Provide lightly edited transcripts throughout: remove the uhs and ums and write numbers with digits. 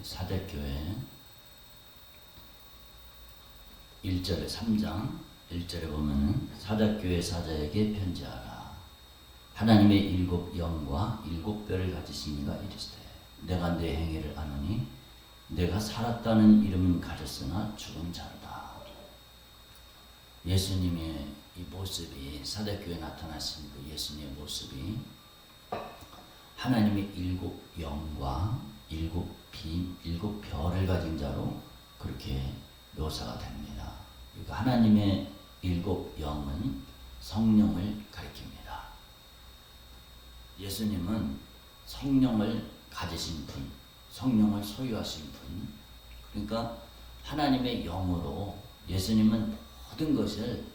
사대교회 1절에 3장 1절에 보면 사대교회 사자에게 편지하라. 하나님의 일곱 영과 일곱 뼈를 가지신 이가 이르시되 내가 내 행위를 아노니 내가 살았다는 이름은 가졌으나 죽은 자로다. 예수님의 이 모습이 사대교회에 나타나신 그 예수님의 모습이 하나님의 일곱 영과 일곱 별을 가진 자로 그렇게 묘사가 됩니다. 그러니까 하나님의 일곱 영은 성령을 가리킵니다. 예수님은 성령을 가지신 분, 성령을 소유하신 분, 그러니까 하나님의 영으로 예수님은 모든 것을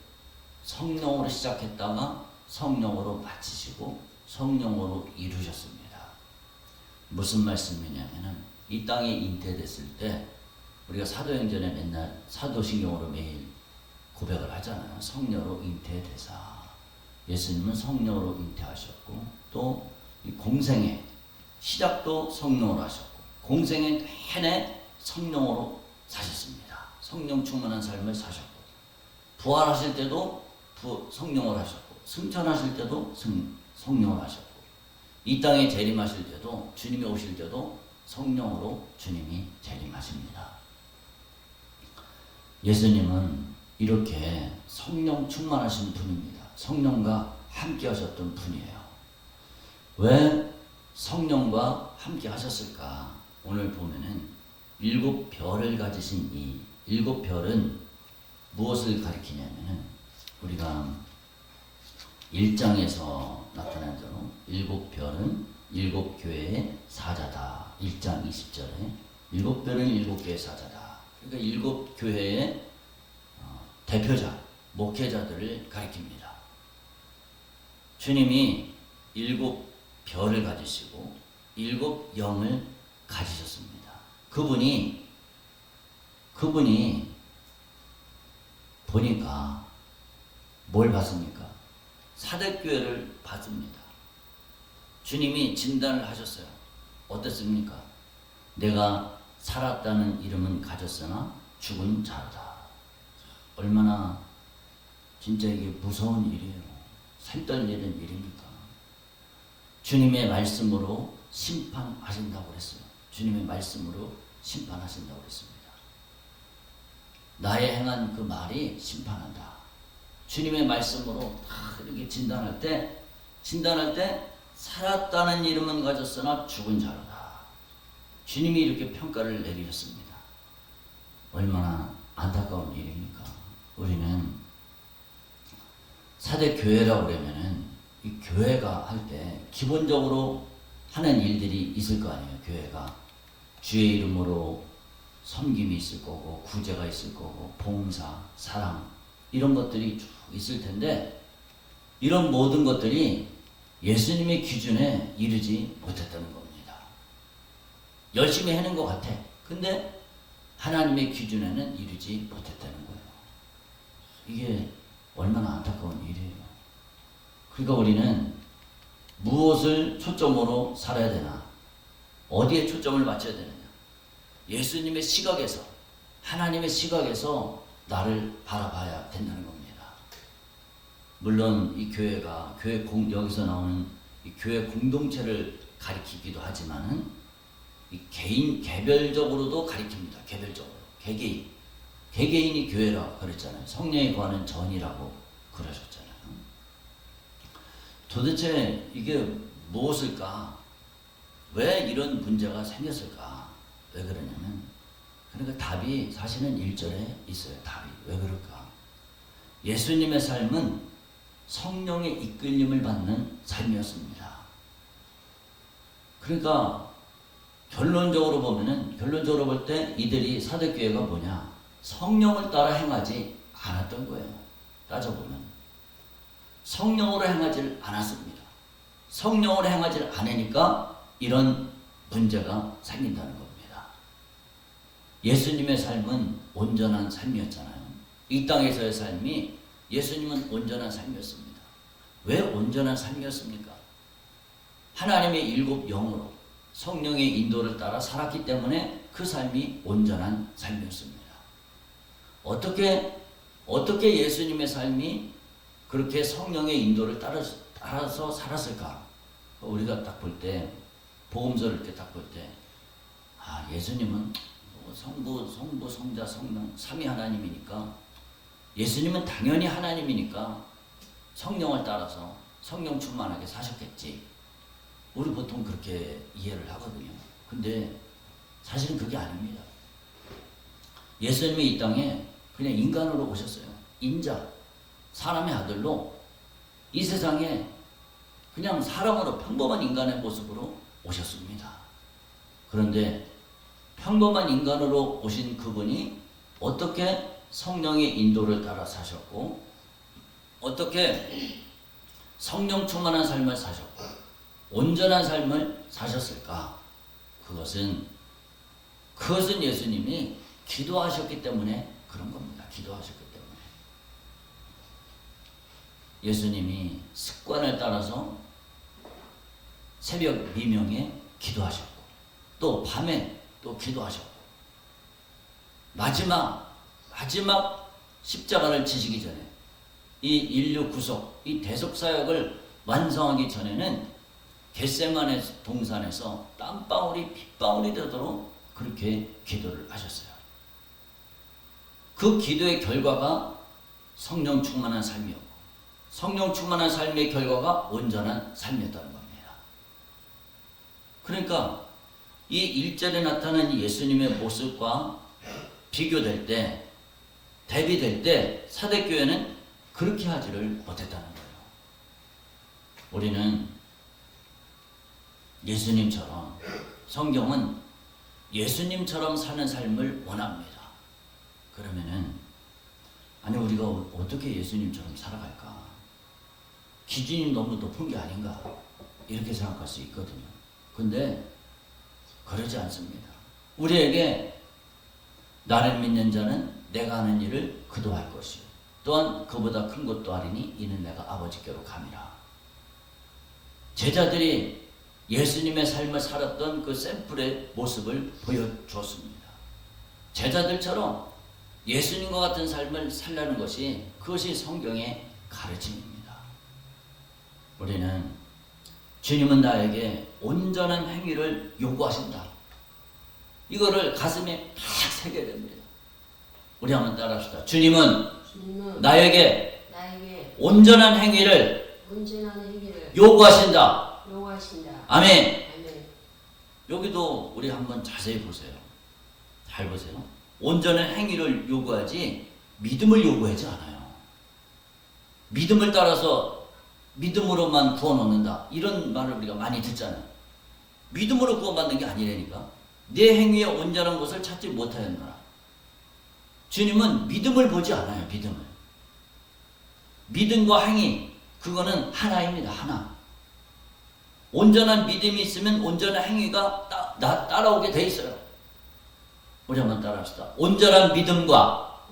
성령으로 시작했다가 성령으로 마치시고 성령으로 이루셨습니다. 무슨 말씀이냐면은 이 땅에 잉태됐을 때 우리가 사도행전에 맨날 사도신경으로 매일 고백을 하잖아요. 성령으로 잉태되사. 예수님은 성령으로 잉태하셨고 또 이 공생의 시작도 성령으로 하셨고 공생의 내내 성령으로 사셨습니다. 성령 충만한 삶을 사셨고 부활하실 때도 성령으로 하셨고 승천하실 때도 성령으로 하셨고 이 땅에 재림하실 때도 주님이 오실 때도 성령으로 주님이 재림하십니다. 예수님은 이렇게 성령 충만하신 분입니다. 성령과 함께 하셨던 분이에요. 왜 성령과 함께 하셨을까? 오늘 보면은 일곱 별을 가지신 이 일곱 별은 무엇을 가리키냐면은 우리가 1장에서 나타난 대로 일곱 별은 일곱 교회의 사자다. 1장 20절에 일곱 별은 일곱 교회의 사자다. 그러니까 일곱 교회의 대표자, 목회자들을 가리킵니다. 주님이 일곱 별을 가지시고 일곱 영을 가지셨습니다. 그분이 보니까 뭘 봤습니까? 사대교회를 봤습니다. 주님이 진단을 하셨어요. 어땠습니까? 내가 살았다는 이름은 가졌으나 죽은 자로다. 얼마나 진짜 이게 무서운 일이에요. 살떨리는 일입니까? 주님의 말씀으로 심판하신다고 그랬어요. 주님의 말씀으로 심판하신다고 그랬습니다. 나의 행한 그 말이 심판한다. 주님의 말씀으로 다 이렇게 진단할 때 살았다는 이름은 가졌으나 죽은 자로다. 주님이 이렇게 평가를 내리셨습니다. 얼마나 안타까운 일입니까? 우리는 사대교회라고 그러면은 이 교회가 할 때 기본적으로 하는 일들이 있을 거 아니에요. 교회가 주의 이름으로 섬김이 있을 거고 구제가 있을 거고 봉사, 사랑 이런 것들이 쭉 있을 텐데 이런 모든 것들이 예수님의 기준에 이르지 못했다는 겁니다. 열심히 하는 것 같아. 근데 하나님의 기준에는 이르지 못했다는 거예요. 이게 얼마나 안타까운 일이에요. 그러니까 우리는 무엇을 초점으로 살아야 되나? 어디에 초점을 맞춰야 되느냐? 예수님의 시각에서, 하나님의 시각에서 나를 바라봐야 된다는 겁니다. 물론 이 교회가 여기서 나오는 이 교회 공동체를 가리키기도 하지만은 이 개별적으로도 가리킵니다. 개별적으로 개개인이 교회라고 그랬잖아요. 성령에 거하는 전이라고 그러셨잖아요. 도대체 이게 무엇일까? 왜 이런 문제가 생겼을까? 왜 그러냐면 그러니까 답이 사실은 1절에 있어요. 답이 왜 그럴까? 예수님의 삶은 성령의 이끌림을 받는 삶이었습니다. 그러니까 결론적으로 볼 때 이들이 사대교회가 뭐냐? 성령을 따라 행하지 않았던 거예요. 따져보면 성령으로 행하지 않았습니다. 성령으로 하지 않으니까 이런 문제가 생긴다는 겁니다. 예수님의 삶은 온전한 삶이었잖아요. 이 땅에서의 삶이 예수님은 온전한 삶이었습니다. 왜 온전한 삶이었습니까? 하나님의 일곱 영으로 성령의 인도를 따라 살았기 때문에 그 삶이 온전한 삶이었습니다. 어떻게 예수님의 삶이 그렇게 성령의 인도를 따라서 살았을까? 우리가 딱 볼 때, 복음서를 이렇게 딱 볼 때, 예수님은 성부, 성자, 성령, 삼위 하나님이니까, 예수님은 당연히 하나님이니까 성령을 따라서 성령 충만하게 사셨겠지. 우리 보통 그렇게 이해를 하거든요. 근데 사실은 그게 아닙니다. 예수님이 이 땅에 그냥 인간으로 오셨어요. 인자, 사람의 아들로 이 세상에 그냥 사람으로 평범한 인간의 모습으로 오셨습니다. 그런데 평범한 인간으로 오신 그분이 어떻게 성령의 인도를 따라 사셨고 어떻게 성령 충만한 삶을 사셨고 온전한 삶을 사셨을까? 그것은 예수님이 기도하셨기 때문에 그런 겁니다. 기도하셨기 때문에. 예수님이 습관을 따라서 새벽 미명에 기도하셨고 또 밤에 또 기도하셨고 마지막 십자가를 지시기 전에 이 인류 구속, 이 대속사역을 완성하기 전에는 겟세마네 동산에서 땀방울이 핏방울이 되도록 그렇게 기도를 하셨어요. 그 기도의 결과가 성령 충만한 삶이었고 성령 충만한 삶의 결과가 온전한 삶이었다는 겁니다. 그러니까 이 1절에 나타난 예수님의 모습과 비교될 때, 대비될 때 사대교회는 그렇게 하지를 못했다는 거예요. 우리는 예수님처럼, 성경은 예수님처럼 사는 삶을 원합니다. 그러면은 우리가 어떻게 예수님처럼 살아갈까? 기준이 너무 높은 게 아닌가? 이렇게 생각할 수 있거든요. 근데 그러지 않습니다. 우리에게 나를 믿는 자는 내가 하는 일을 그도 할 것이요 또한 그보다 큰 것도 하리니 이는 내가 아버지께로 감이라. 제자들이 예수님의 삶을 살았던 그 샘플의 모습을 보여주었습니다. 제자들처럼 예수님과 같은 삶을 살라는 그것이 성경의 가르침입니다. 우리는 주님은 나에게 온전한 행위를 요구하신다. 이거를 가슴에 팍 새겨야 됩니다. 우리 한번 따라합시다. 주님은 나에게 온전한 행위를 요구하신다. 아멘. 여기도 우리 한번 자세히 보세요. 잘 보세요. 온전한 행위를 요구하지 믿음을 요구하지 않아요. 믿음을 따라서 믿음으로만 구원 얻는다. 이런 말을 우리가 많이 듣잖아요. 믿음으로 구원받는 게 아니라니까. 내 행위에 온전한 것을 찾지 못하였노라. 주님은 믿음을 보지 않아요. 믿음과 행위, 그거는 하나입니다. 하나. 온전한 믿음이 있으면 온전한 행위가 따라오게 돼 있어요. 우리 한번 따라합시다. 온전한 믿음과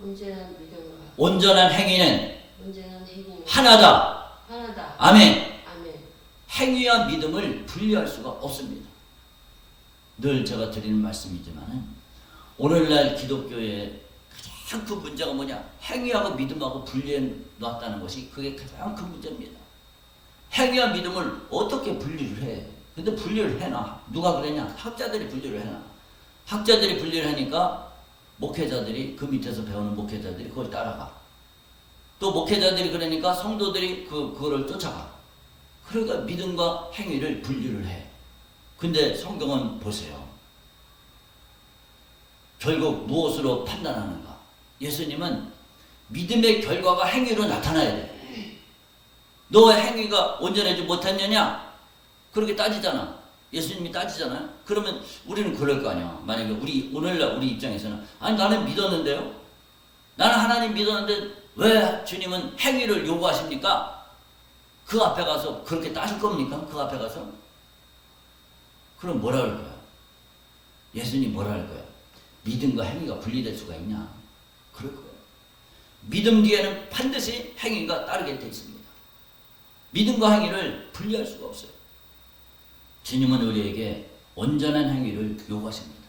온전한 행위는 하나다. 아멘. 행위와 믿음을 분리할 수가 없습니다. 늘 제가 드리는 말씀이지만 오늘날 기독교의 가장 큰 문제가 뭐냐? 행위하고 믿음하고 분리해 놨다는 것이 그게 가장 큰 문제입니다. 행위와 믿음을 어떻게 분리를 해? 근데 분리를 해놔. 누가 그랬냐? 학자들이 분리를 해놔. 학자들이 분리를 하니까 목회자들이, 그 밑에서 배우는 목회자들이 그걸 따라가. 또 목회자들이 그러니까 성도들이 그거를 쫓아가. 그러니까 믿음과 행위를 분리를 해. 근데 성경은 보세요. 결국 무엇으로 판단하는가? 예수님은 믿음의 결과가 행위로 나타나야 돼. 너의 행위가 온전하지 못했느냐? 그렇게 따지잖아. 예수님이 따지잖아요. 그러면 우리는 그럴 거 아니야. 만약에 오늘날 우리 입장에서는 나는 믿었는데요. 나는 하나님 믿었는데 왜 주님은 행위를 요구하십니까? 그 앞에 가서 그렇게 따질 겁니까? 그 앞에 가서? 그럼 뭐라 할 거야? 예수님 뭐라 할 거야? 믿음과 행위가 분리될 수가 있냐? 그럴 거예요. 믿음 뒤에는 반드시 행위가 따르게 되어 있습니다. 믿음과 행위를 분리할 수가 없어요. 주님은 우리에게 온전한 행위를 요구하십니다.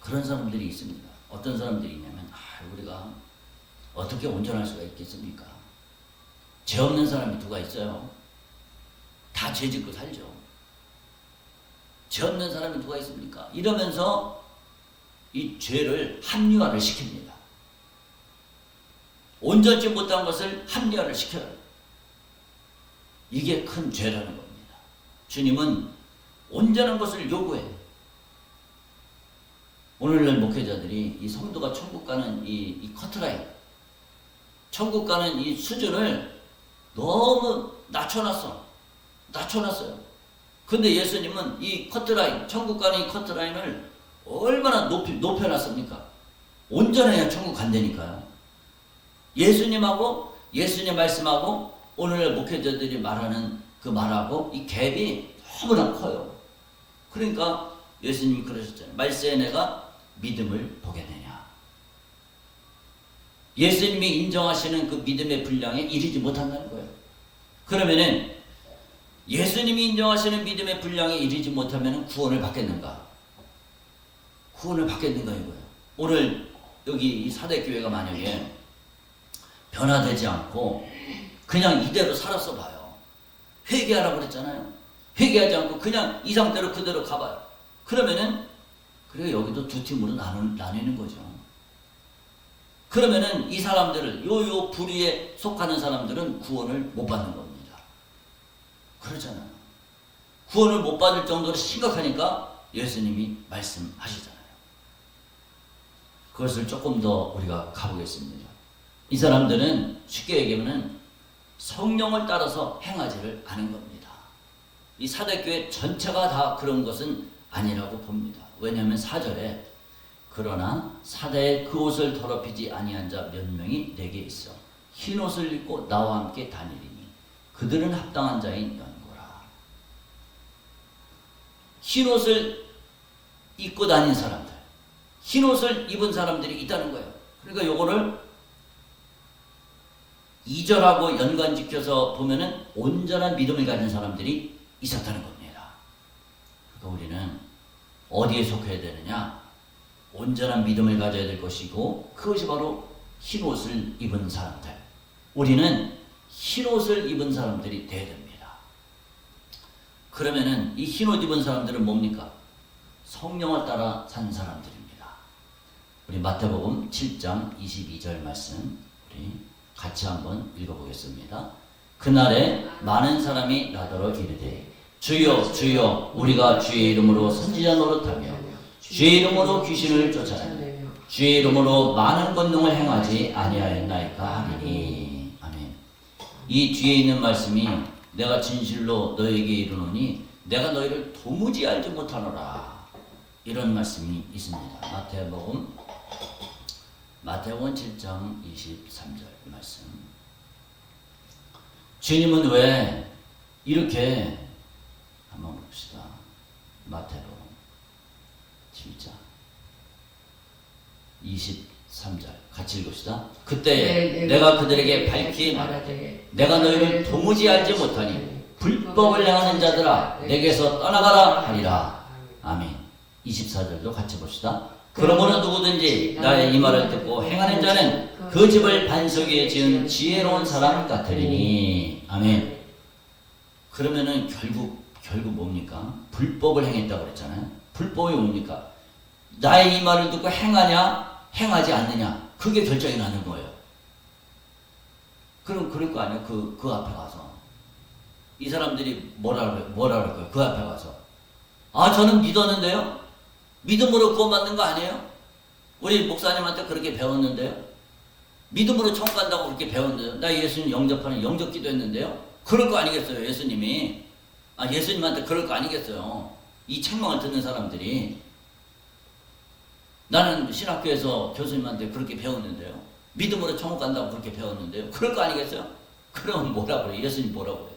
그런 사람들이 있습니다. 어떤 사람들이 있냐면 우리가 어떻게 온전할 수가 있겠습니까? 죄 없는 사람이 누가 있어요? 다 죄 짓고 살죠. 죄 없는 사람이 누가 있습니까? 이러면서 이 죄를 합리화를 시킵니다. 온전치 못한 것을 합리화를 시켜요. 이게 큰 죄라는 겁니다. 주님은 온전한 것을 요구해요. 오늘날 목회자들이 이 성도가 천국 가는 이 커트라인, 천국 가는 이 수준을 너무 낮춰놨어요. 근데 예수님은 이 커트라인, 천국 가는 이 커트라인을 얼마나 높여놨습니까? 온전해야 천국 간다니까요. 예수님하고 예수님 말씀하고 오늘날 목회자들이 말하는 그 말하고 이 갭이 너무나 커요. 그러니까 예수님이 그러셨잖아요. 말세에 내가 믿음을 보겠느냐. 예수님이 인정하시는 그 믿음의 분량에 이르지 못한다는 거예요. 그러면은 예수님이 인정하시는 믿음의 분량에 이르지 못하면 구원을 받겠는가? 구원을 받겠는가 이거예요. 오늘 여기 이 사대교회가 만약에 변화되지 않고 그냥 이대로 살았어 봐요. 회개하라고 그랬잖아요. 회개하지 않고 그냥 이 상태로 그대로 가봐요. 그러면은 그래 여기도 두 팀으로 나뉘는 거죠. 그러면은 이 사람들을 요 부류에 속하는 사람들은 구원을 못 받는 겁니다. 그렇잖아요. 구원을 못 받을 정도로 심각하니까 예수님이 말씀하시잖아요. 그것을 조금 더 우리가 가보겠습니다. 이 사람들은 쉽게 얘기하면 성령을 따라서 행하지를 않은 겁니다. 이 사대교회 전체가 다 그런 것은 아니라고 봅니다. 왜냐하면 4절에 그러나 사대에 그 옷을 더럽히지 아니한 자 몇 명이 내게 있어 흰 옷을 입고 나와 함께 다니리니 그들은 합당한 자인 연고라. 흰 옷을 입고 다닌 사람들, 흰 옷을 입은 사람들이 있다는 거예요. 그러니까 요거를 2절하고 연관지켜서 보면은 온전한 믿음을 가진 사람들이 있었다는 겁니다. 그러니까 우리는 어디에 속해야 되느냐? 온전한 믿음을 가져야 될 것이고 그것이 바로 흰 옷을 입은 사람들. 우리는 흰 옷을 입은 사람들이 되어야 됩니다. 그러면은 이 흰 옷 입은 사람들은 뭡니까? 성령을 따라 산 사람들입니다. 우리 마태복음 7장 22절 말씀 우리 같이 한번 읽어보겠습니다. 그날에 많은 사람이 나더러 이르되 주여 주여 우리가 주의 이름으로 선지자 노릇하며 주의 이름으로 귀신을 쫓아내며 주의 이름으로 많은 권능을 행하지 아니하였나이까 하리니. 아멘. 이 뒤에 있는 말씀이 내가 진실로 너에게 이르노니 내가 너희를 도무지 알지 못하노라. 이런 말씀이 있습니다. 마태복음 7장 23절 말씀. 주님은 왜 이렇게 한번 봅시다. 마태복음 7장 23절 같이 읽읍시다. 그때 내가 그들에게 밝히 말하되 내가 너희를 도무지 알지 못하니 불법을 행하는 자들아 내게서 떠나가라 하리라. 아멘. 24절도 같이 봅시다. 그러므로 누구든지 나의 이 말을 듣고 행하는 자는 그 집을 반석 위에 지은 지혜로운 사람 같으리니. 아멘. 그러면은 결국 뭡니까? 불법을 행했다고 그랬잖아요. 불법이 뭡니까? 나의 이 말을 듣고 행하냐 행하지 않느냐 그게 결정이 나는 거예요. 그럼 그럴 거 아니에요. 그 앞에 가서 이 사람들이 뭐라 그럴까요? 그 앞에 가서 저는 믿었는데요. 믿음으로 구원받는 거 아니에요? 우리 목사님한테 그렇게 배웠는데요. 믿음으로 천국 간다고 그렇게 배웠는데요. 나 예수님 영접하는 영접기도 했는데요. 그럴 거 아니겠어요, 예수님이. 예수님한테 그럴 거 아니겠어요. 이 책망을 듣는 사람들이. 나는 신학교에서 교수님한테 그렇게 배웠는데요. 믿음으로 천국 간다고 그렇게 배웠는데요. 그럴 거 아니겠어요? 그럼 뭐라고 그래요? 예수님 뭐라고 그래요?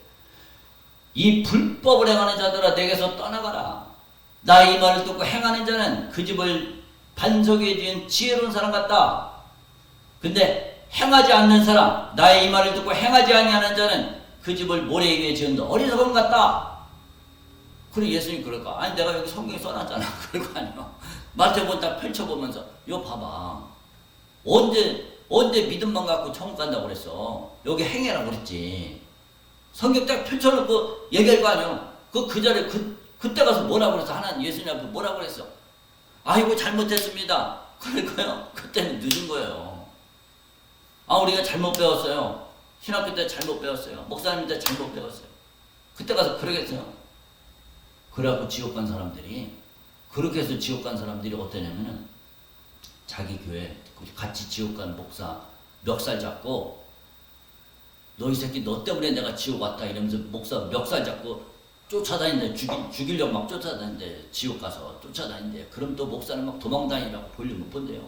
이 불법을 행하는 자들아 내게서 떠나가라. 나의 이 말을 듣고 행하는 자는 그 집을 반석 위에 지은 지혜로운 사람 같다. 근데 행하지 않는 사람, 나의 이 말을 듣고 행하지 아니하는 자는 그 집을 모래 위에 지은 어리석은 같다. 그래 예수님 그럴까? 아니 내가 여기 성경에 써놨잖아. 그럴 거 아니야. 마태복음 딱 펼쳐보면서 이거 봐봐. 언제 믿음만 갖고 천국 간다고 그랬어. 여기 행해라고 그랬지. 성경 딱 펼쳐놓고 얘기할 거 아니야. 그 자리에 그때 가서 뭐라고 그랬어? 하나님 예수님 앞에 뭐라고 그랬어? 아이고 잘못했습니다. 그럴 거예요. 그때는 늦은 거예요. 아 우리가 잘못 배웠어요. 신학교 때 잘못 배웠어요. 목사님 때 잘못 배웠어요. 그때 가서 그러겠어요. 그래갖고 지옥 간 사람들이 그렇게 해서 지옥 간 사람들이 어떠냐면은 자기 교회 같이 지옥 간 목사 멱살 잡고 너 이 새끼 너 때문에 내가 지옥 왔다 이러면서 목사 멱살 잡고 쫓아다닌대. 죽이려고 막 쫓아다닌대. 지옥 가서 쫓아다닌대. 그럼 또 목사는 막 도망다니라고 볼일 못 본대요.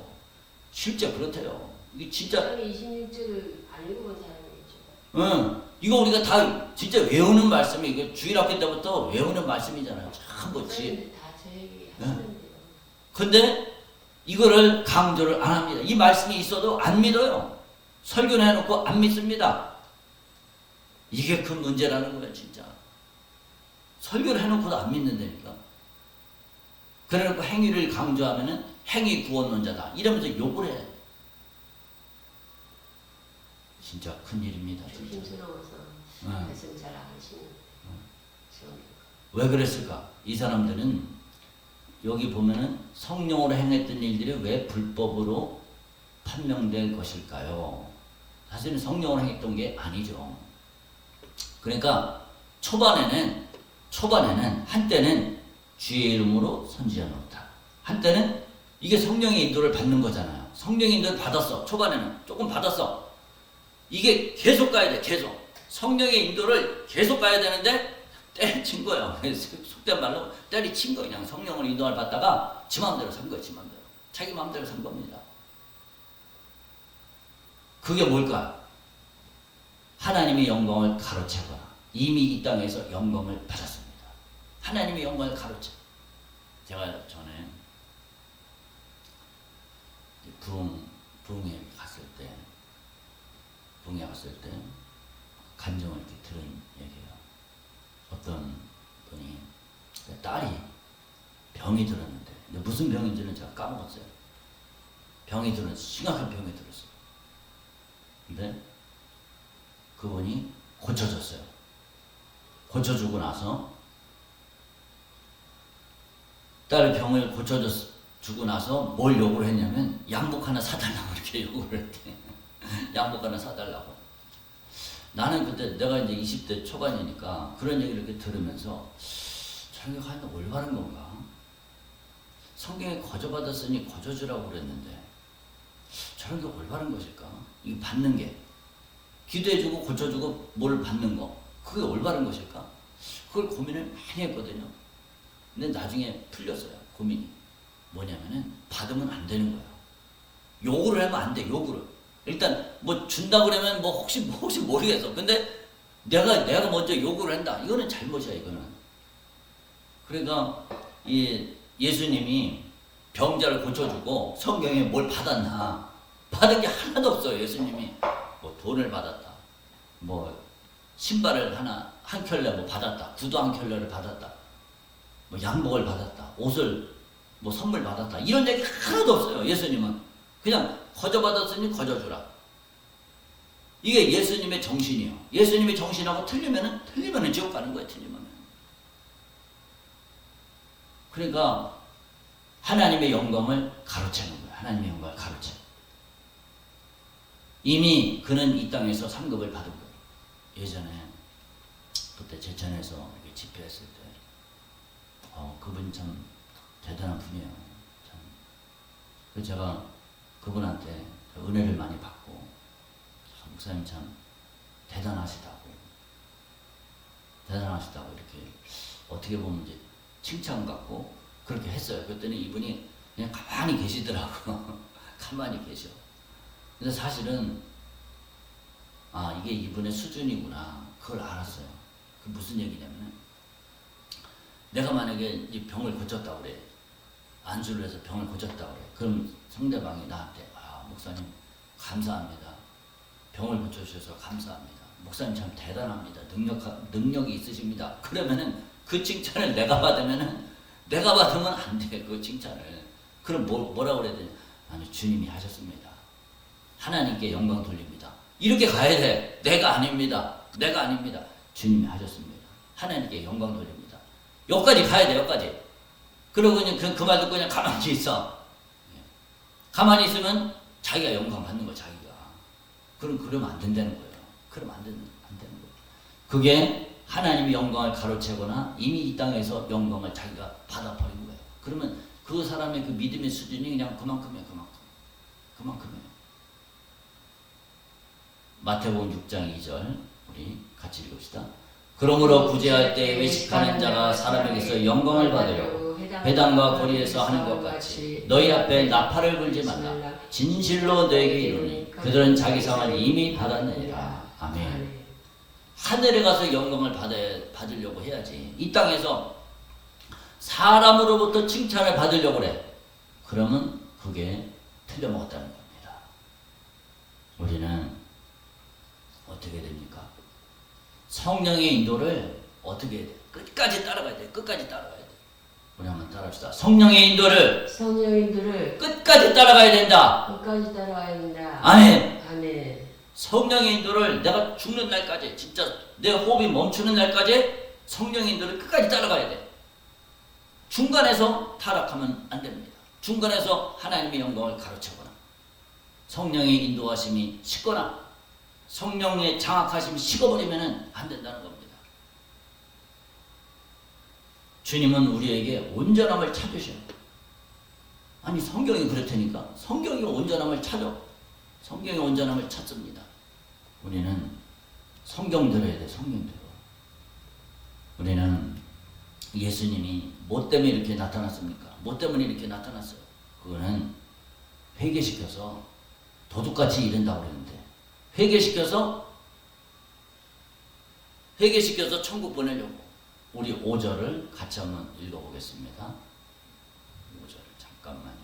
실제 그렇대요. 이게 진짜 26절을 안 읽어본 사람이 있죠. 응. 이거 우리가 다 진짜 외우는 말씀이 이거 주일학교 때부터 외우는 말씀이잖아요. 참 뭐지. 다 저 얘기 하시는데요. 근데 이거를 강조를 안 합니다. 이 말씀이 있어도 안 믿어요. 설교를 해놓고 안 믿습니다. 이게 큰 문제라는 거예요, 진짜. 설교를 해놓고도 안 믿는다니까. 그래놓고 행위를 강조하면은 행위 구원론자다. 이러면서 욕을 해. 진짜 큰 일입니다. 진짜. 조심스러워서 말씀 잘 안 하시는 시험. 왜 그랬을까? 이 사람들은 여기 보면은 성령으로 행했던 일들이 왜 불법으로 판명될 것일까요? 사실은 성령으로 행했던 게 아니죠. 그러니까 초반에는 한때는 주의 이름으로 선지자노다. 한때는 이게 성령의 인도를 받는 거잖아요. 성령의 인도를 받았어. 초반에는 조금 받았어. 이게 계속 가야 돼. 계속. 성령의 인도를 계속 가야 되는데 때려친 거예요. 속된 말로 때려친 거. 그냥 성령을 인도를 받다가 지 마음대로 산 거예요. 지 마음대로. 자기 마음대로 산 겁니다. 그게 뭘까? 하나님의 영광을 가로채거나 이미 이 땅에서 영광을 받았습니다. 하나님의 영광을 가로채. 제가 전에 부흥회 갔을 때 간증을 이렇게 들은 얘기예요. 어떤 분이 딸이 병이 들었는데 무슨 병인지는 제가 까먹었어요. 병이 들었어요. 심각한 병이 들었어요. 근데 그분이 고쳐졌어요. 고쳐주고 나서 딸 병을 고쳐주고 나서 뭘 요구를 했냐면 양복 하나 사달라고 이렇게 요구를 했대. 양복 하나 사달라고. 나는 그때 내가 이제 20대 초반이니까 그런 얘기를 이렇게 들으면서 저런 게 과연 올바른 건가? 성경에 거저받았으니 거저주라고 그랬는데 저런 게 올바른 것일까? 이거 받는 게 기도해주고 고쳐주고 뭘 받는 거 그게 올바른 것일까? 그걸 고민을 많이 했거든요. 근데 나중에 풀렸어요. 고민이 뭐냐면은 받으면 안 되는 거예요. 요구를 하면 안 돼. 요구를 일단 뭐 준다 그러면 뭐 혹시 모르겠어. 근데 내가 먼저 요구를 한다. 이거는 잘못이야. 이거는. 그러니까 이 예수님이 병자를 고쳐주고 성경에 뭘 받았나? 받은 게 하나도 없어요. 예수님이 뭐 돈을 받았다. 뭐 신발을 한 켤레 뭐 받았다. 구두 한 켤레를 받았다. 뭐 양복을 받았다. 옷을 뭐 선물 받았다. 이런 얘기 하나도 없어요. 예수님은 그냥 거저받았으니 거저주라. 이게 예수님의 정신이에요. 예수님의 정신하고 틀리면은 지옥 가는 거예요. 틀리면은. 그러니까 하나님의 영광을 가로채는 거예요. 하나님의 영광을 가로채. 이미 그는 이 땅에서 상급을 받은 거예요. 예전에 그때 제천에서 이렇게 집회했을 때 그분이 참 대단한 분이에요. 참. 그래서 제가 그분한테 은혜를 많이 받고 목사님 참 대단하시다고 이렇게 어떻게 보면 이제 칭찬 받고 그렇게 했어요. 그랬더니 이분이 그냥 가만히 계시더라고. 가만히 계셔. 근데 사실은 이게 이분의 수준이구나. 그걸 알았어요. 그 무슨 얘기냐면 내가 만약에 이 병을 고쳤다고 그래. 안수를 해서 병을 고쳤다고 그래. 그럼 상대방이 나한테 목사님 감사합니다. 병을 고쳐주셔서 감사합니다. 목사님 참 대단합니다. 능력이 있으십니다. 그러면은 그 칭찬을 내가 받으면 안 돼. 그 칭찬을. 그럼 뭐라고 그래야 되냐? 아니, 주님이 하셨습니다. 하나님께 영광 돌립니다. 이렇게 가야 돼. 내가 아닙니다. 주님이 하셨습니다. 하나님께 영광 돌립니다. 여기까지 가야 돼. 여기까지. 그러고 그냥 그 말 듣고 그냥 가만히 있어. 가만히 있으면 자기가 영광 받는 거야. 자기가. 그러면 안 된다는 거예요. 그러면 안 되는 거예요. 그게 하나님의 영광을 가로채거나 이미 이 땅에서 영광을 자기가 받아버린 거예요. 그러면 그 사람의 그 믿음의 수준이 그냥 그만큼이에요. 마태복음 6장 2절 우리 같이 읽읍시다. 그러므로 구제할 때 외식하는 자가 사람에게서 영광을 받으려고 회당과 거리에서 하는 것 같이 너희 앞에 나팔을 불지 말라. 진실로 너에게 이르노니 그들은 자기 상을 이미 받았느니라. 아멘. 하늘에 가서 영광을 받으려고 해야지. 이 땅에서 사람으로부터 칭찬을 받으려고 그래. 그러면 그게 틀려먹었다는 겁니다. 우리는 어떻게 됩니까? 성령의 인도를 어떻게 해야 돼? 끝까지 따라가야 돼. 우리 한번 따라합시다. 성령의 인도를 끝까지 따라가야 된다. 아멘. 성령의 인도를 내가 죽는 날까지, 진짜 내 호흡이 멈추는 날까지 성령의 인도를 끝까지 따라가야 돼. 중간에서 타락하면 안 됩니다. 중간에서 하나님의 영광을 가로채거나 성령의 인도하심이 식거나 성령의 장악하심이 식어버리면 안 된다는 겁니다. 주님은 우리에게 온전함을 찾으셔요. 아니, 성경이 그렇다니까. 성경이 온전함을 찾아. 성경이 온전함을 찾습니다. 우리는 성경 들어야 돼. 성경대로. 우리는 예수님이 뭐 때문에 이렇게 나타났습니까? 뭐 때문에 이렇게 나타났어요? 그거는 회개시켜서 도둑같이 이른다고 그랬는데 회개시켜서 천국 보내려고. 우리 5절을 같이 한번 읽어보겠습니다. 5절 잠깐만요.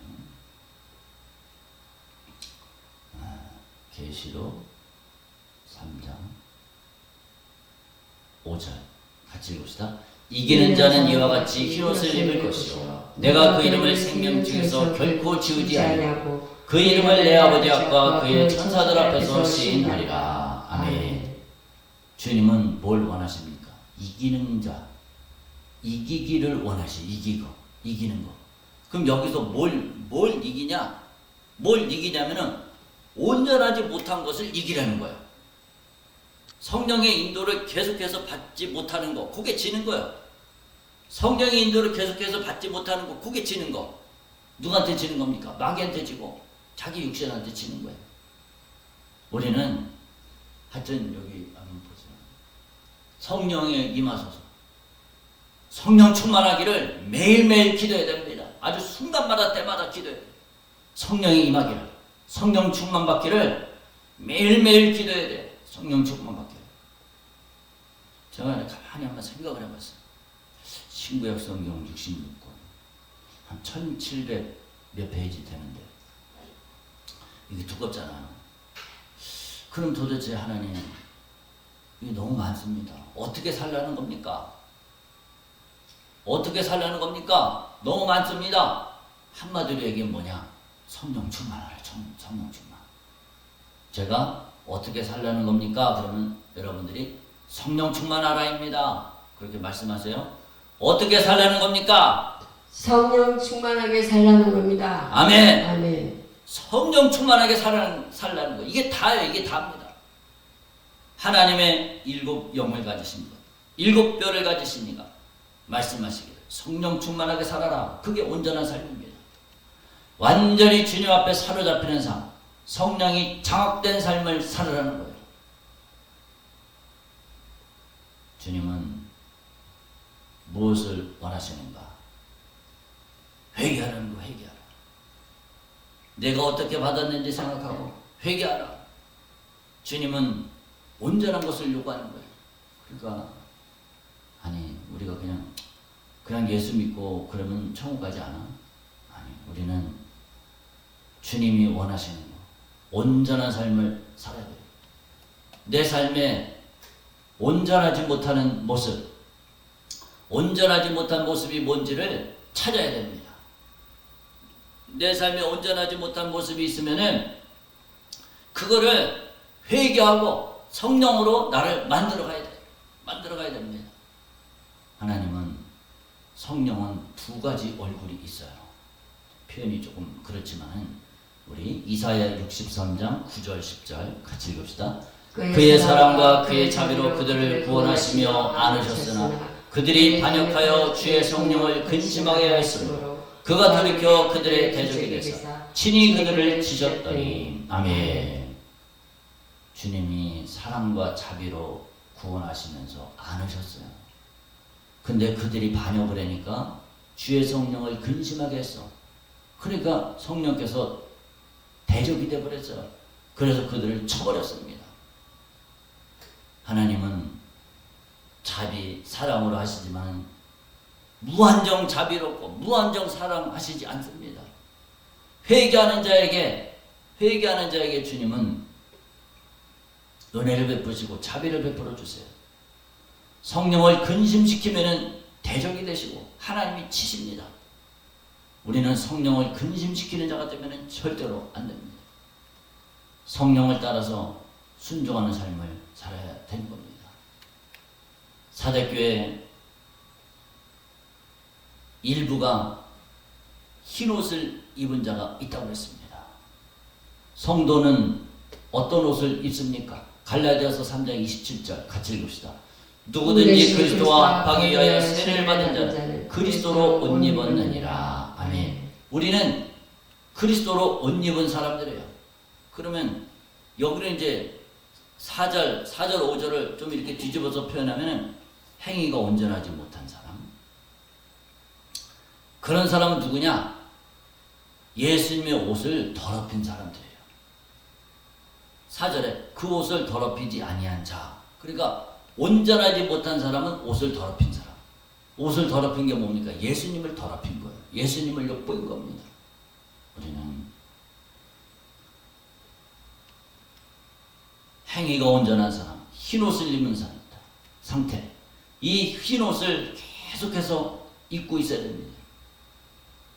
계시록 3장 5절 같이 읽읍시다. 이기는 자는 이와 같이 흰옷을 입을 것이요 내가 그 이름을 생명 중에서 결코 지우지 아니하고 그 이름을 내 아버지 앞과 그의 천사들 앞에서 시인하리라. 아멘. 주님은 뭘 원하십니까? 이기는 자, 이기기를 원하시. 이기는 거. 그럼 여기서 뭘 이기냐? 뭘 이기냐면은 온전하지 못한 것을 이기라는 거예요. 성령의 인도를 계속해서 받지 못하는 거, 그게 지는 거예요. 성령의 인도를 계속해서 받지 못하는 거, 그게 지는 거. 누구한테 지는 겁니까? 마귀한테 지고 자기 육신한테 지는 거예요. 우리는 하여튼 여기 한번 보세요. 성령에 임하소서. 성령 충만하기를 매일매일 기도해야 됩니다. 아주 순간마다 때마다 기도해야 돼요. 성령에 임하기를, 성령 충만 받기를 매일매일 기도해야 돼. 성령 충만 받기를. 제가 가만히 한번 생각을 해봤어요. 신구약 성경 66권 한 1700 몇 페이지 되는데 이게 두껍잖아요. 그럼 도대체 하나님, 이게 너무 많습니다. 어떻게 살라는 겁니까? 너무 많습니다. 한마디로 얘기하면 뭐냐? 성령 충만하라. 성령 충만. 제가 어떻게 살라는 겁니까? 그러면 여러분들이 성령 충만하라입니다. 그렇게 말씀하세요. 어떻게 살라는 겁니까? 성령 충만하게 살라는 겁니다. 아멘. 아멘. 성령 충만하게 살라는 거. 이게 다예요. 이게 다입니다. 하나님의 7 영을 가지신 것, 7 뼈를 가지신 이가 말씀하시기를 성령 충만하게 살아라. 그게 온전한 삶입니다. 완전히 주님 앞에 사로잡히는 삶, 성령이 장악된 삶을 살아라는 거예요. 주님은 무엇을 원하시는가? 회개하라는 거. 회개하라. 내가 어떻게 받았는지 생각하고 회개하라. 주님은 온전한 것을 요구하는 거예요. 그러니까 아니, 우리가 그냥 예수 믿고 그러면 천국 가지 않아? 아니, 우리는 주님이 원하시는 거, 온전한 삶을 살아야 돼요. 내 삶에 온전하지 못하는 모습, 온전하지 못한 모습이 뭔지를 찾아야 됩니다. 내 삶에 온전하지 못한 모습이 있으면은 그거를 회개하고 성령으로 나를 만들어 가야 돼요. 만들어 가야 됩니다. 하나님은 성령은 두 가지 얼굴이 있어요. 표현이 조금 그렇지만 우리 이사야 63장 9절 10절 같이 읽읍시다. 그의 사랑과 그의 자비로 그들을 구원하시며 안으셨으나 그들이 반역하여 주의 성령을 근심하게 하였으므로 그가 돌이켜 그들의 대적이 되사 친히 그들을 치셨더니. 아멘. 주님이 사랑과 자비로 구원하시면서 안으셨어요. 근데 그들이 반역을 하니까 주의 성령을 근심하게 했어. 그러니까 성령께서 대적이 되어버렸어요. 그래서 그들을 쳐버렸습니다. 하나님은 자비, 사랑으로 하시지만 무한정 자비롭고 무한정 사랑하시지 않습니다. 회개하는 자에게 주님은 은혜를 베푸시고 자비를 베풀어 주세요. 성령을 근심시키면 대적이 되시고 하나님이 치십니다. 우리는 성령을 근심시키는 자가 되면 절대로 안 됩니다. 성령을 따라서 순종하는 삶을 살아야 되는 겁니다. 사대교회 일부가 흰옷을 입은 자가 있다고 했습니다. 성도는 어떤 옷을 입습니까? 갈라디아서 3장 27절 같이 읽읍시다. 누구든지 그리스도와 합하기 위하여 세례를 받은 자는 그리스도로 옷 입었느니라. 아멘. 우리는 그리스도로 옷 입은 사람들이에요. 그러면 여기는 이제 4절 5절을 좀 이렇게 뒤집어서 표현하면 행위가 온전하지 못한 사람. 그런 사람은 누구냐? 예수님의 옷을 더럽힌 사람들이에요. 4절에 그 옷을 더럽히지 아니한 자. 그러니까 온전하지 못한 사람은 옷을 더럽힌 사람. 옷을 더럽힌 게 뭡니까? 예수님을 더럽힌 거예요. 예수님을 엿보인 겁니다. 우리는 행위가 온전한 사람, 흰옷을 입는 사람이다. 상태. 이 흰옷을 계속해서 입고 있어야 됩니다.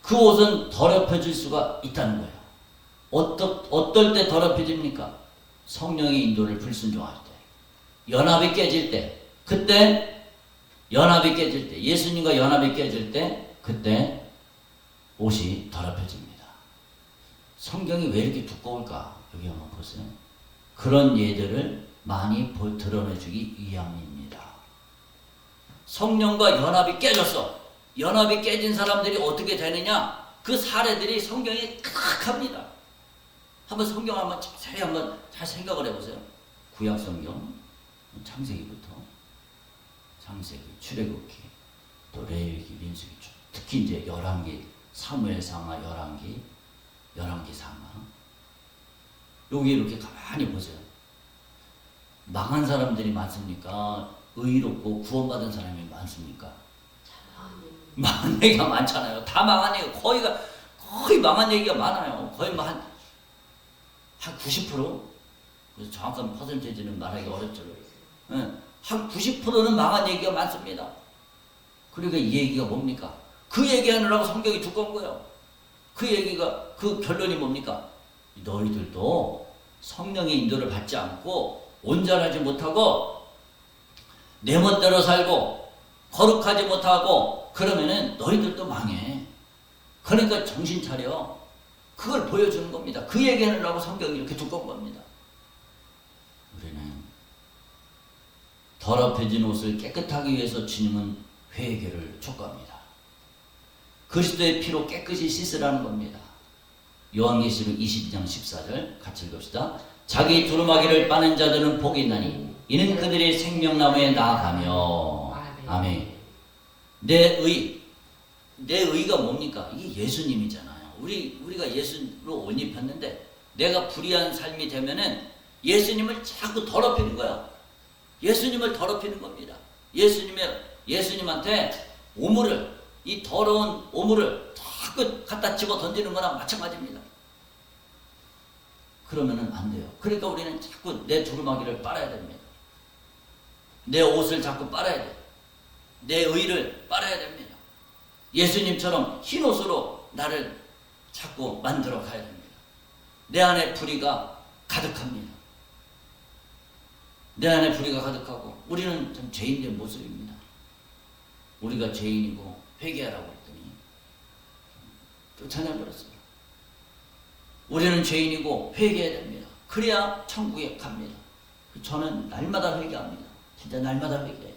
그 옷은 더럽혀질 수가 있다는 거예요. 어떨 때 더럽혀집니까? 성령의 인도를 불순종할 때. 연합이 깨질 때. 그때 연합이 깨질 때. 예수님과 연합이 깨질 때 그때 옷이 더럽혀집니다. 성경이 왜 이렇게 두꺼울까? 여기 한번 보세요. 그런 예들을 많이 드러내주기 위함입니다. 성령과 연합이 깨졌어. 연합이 깨진 사람들이 어떻게 되느냐? 그 사례들이 성경에 탁합니다. 한번 성경 한번 자세히 한번 잘 생각을 해보세요. 구약 성경 창세기부터 창세기, 출애굽기, 또 레위기, 민수기, 특히 이제 열왕기, 사무엘상하, 열왕기상하. 여기 이렇게 가만히 보세요. 망한 사람들이 많습니까? 의롭고 구원받은 사람이 많습니까? 망한 얘기가 많잖아요. 다 망한 얘기, 거의 망한 얘기가 많아요. 거의 뭐 한 90%? 그래서 정확한 퍼센테이지는 말하기 어렵죠. 한 90%는 망한 얘기가 많습니다. 그러니까 이 얘기가 뭡니까? 그 얘기하느라고 성경이 두꺼운 거예요. 그 결론이 뭡니까? 너희들도 성령의 인도를 받지 않고 온전하지 못하고 내 멋대로 살고 거룩하지 못하고 그러면은 너희들도 망해. 그러니까 정신 차려. 그걸 보여주는 겁니다. 그 얘기하느라고 성경이 이렇게 두꺼운 겁니다. 우리는 더럽혀진 옷을 깨끗하기 위해서 주님은 회개를 촉구합니다. 그리스도의 피로 깨끗이 씻으라는 겁니다. 요한계시록 22장 14절 같이 읽읍시다. 자기 두루마기를 빠는 자들은 복이 있나니 이는 그들이 생명나무에 나아가며. 아멘. 내 의가 뭡니까? 이게 예수님이잖아요. 우리가 예수로 옷 입혔는데 내가 불의한 삶이 되면은 예수님을 자꾸 더럽히는 거야. 예수님을 더럽히는 겁니다. 예수님한테 이 더러운 오물을 자꾸 갖다 집어 던지는 거랑 마찬가지입니다. 그러면은 안 돼요. 그러니까 우리는 자꾸 내 두루마기를 빨아야 됩니다. 내 옷을 자꾸 빨아야 돼요. 내 의를 빨아야 됩니다. 예수님처럼 흰 옷으로 나를 자꾸 만들어 가야 됩니다. 내 안에 불의가 가득합니다. 내 안에 불의가 가득하고 우리는 참 죄인의 모습입니다. 우리가 죄인이고 회개하라고 했더니 쫓아내버렸어요. 우리는 죄인이고 회개해야 됩니다. 그래야 천국에 갑니다. 저는 날마다 회개합니다. 진짜 날마다 회개해요.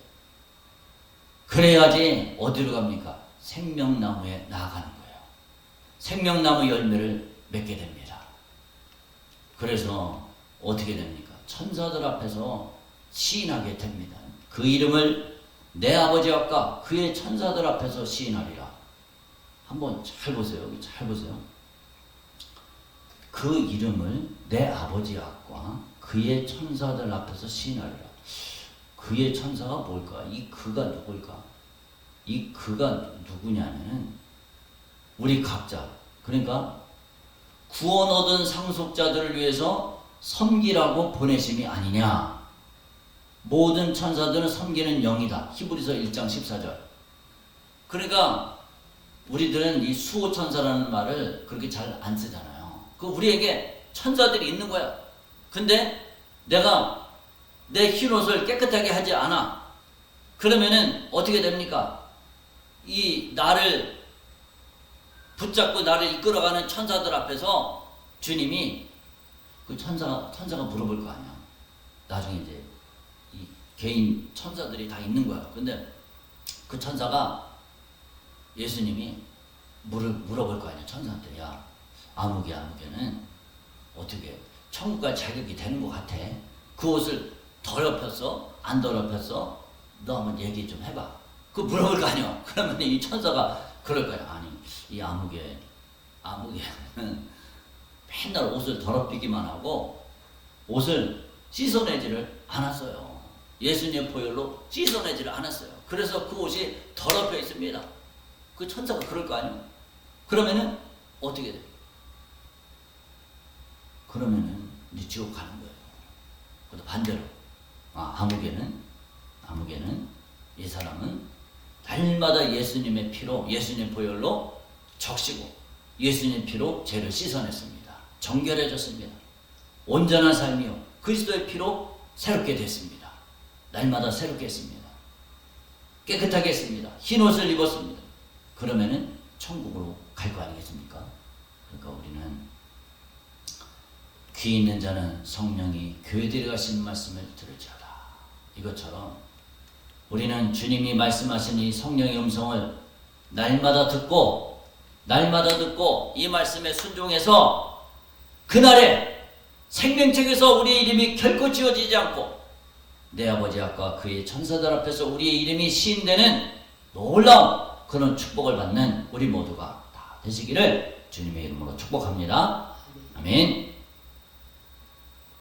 그래야지 어디로 갑니까? 생명나무에 나아가는 거예요. 생명나무 열매를 맺게 됩니다. 그래서 어떻게 됩니까? 천사들 앞에서 시인하게 됩니다. 그 이름을 내 아버지 앞과 그의 천사들 앞에서 시인하리라. 한번 잘 보세요. 여기 잘 보세요. 그 이름을 내 아버지 앞과 그의 천사들 앞에서 시인하리라. 그의 천사가 뭘까? 이 그가 누굴까? 이 그가 누구냐면은 우리 각자, 그러니까 구원 얻은 상속자들을 위해서 섬기라고 보내심이 아니냐. 모든 천사들은 섬기는 영이다. 히브리서 1장 14절. 그러니까 우리들은 이 수호천사라는 말을 그렇게 잘 안 쓰잖아요. 그 우리에게 천사들이 있는 거야. 근데 내가 내 흰옷을 깨끗하게 하지 않아. 그러면은 어떻게 됩니까? 이 나를 붙잡고 나를 이끌어가는 천사들 앞에서 주님이 그 천사가 물어볼 거 아니야. 나중에 이제 이 개인 천사들이 다 있는 거야. 근데 그 천사가 예수님이 물어볼 거 아니야. 천사한테. 야, 아무개는 어떻게 천국갈 자격이 되는 것 같아? 그 옷을 더럽혔어? 안 더럽혔어? 너 한번 얘기 좀 해봐. 그 물어볼 거 아니야. 그러면 이 천사가 그럴 거야. 아니, 이 아무개는 맨날 옷을 더럽히기만 하고 옷을 씻어내지를 않았어요. 예수님의 보혈로 씻어내지를 않았어요. 그래서 그 옷이 더럽혀 있습니다. 그 천사가 그럴 거 아니에요. 그러면은 어떻게 돼? 그러면은 이제 지옥 가는 거예요. 그것도 반대로 아무개는 이 사람은 날마다 예수님의 피로, 예수님 보혈로 적시고 예수님 피로 죄를 씻어냈습니다. 정결해졌습니다. 온전한 삶이요 그리스도의 피로 새롭게 됐습니다. 날마다 새롭게 했습니다. 깨끗하게 했습니다. 흰 옷을 입었습니다. 그러면은 천국으로 갈 거 아니겠습니까? 그러니까 우리는 귀 있는 자는 성령이 교회들이 가신 말씀을 들을지어다. 이것처럼 우리는 주님이 말씀하신 이 성령의 음성을 날마다 듣고 이 말씀에 순종해서 그날에 생명책에서 우리의 이름이 결코 지워지지 않고 내 아버지 앞과 그의 천사들 앞에서 우리의 이름이 시인되는 놀라운 그런 축복을 받는 우리 모두가 다 되시기를 주님의 이름으로 축복합니다. 아멘.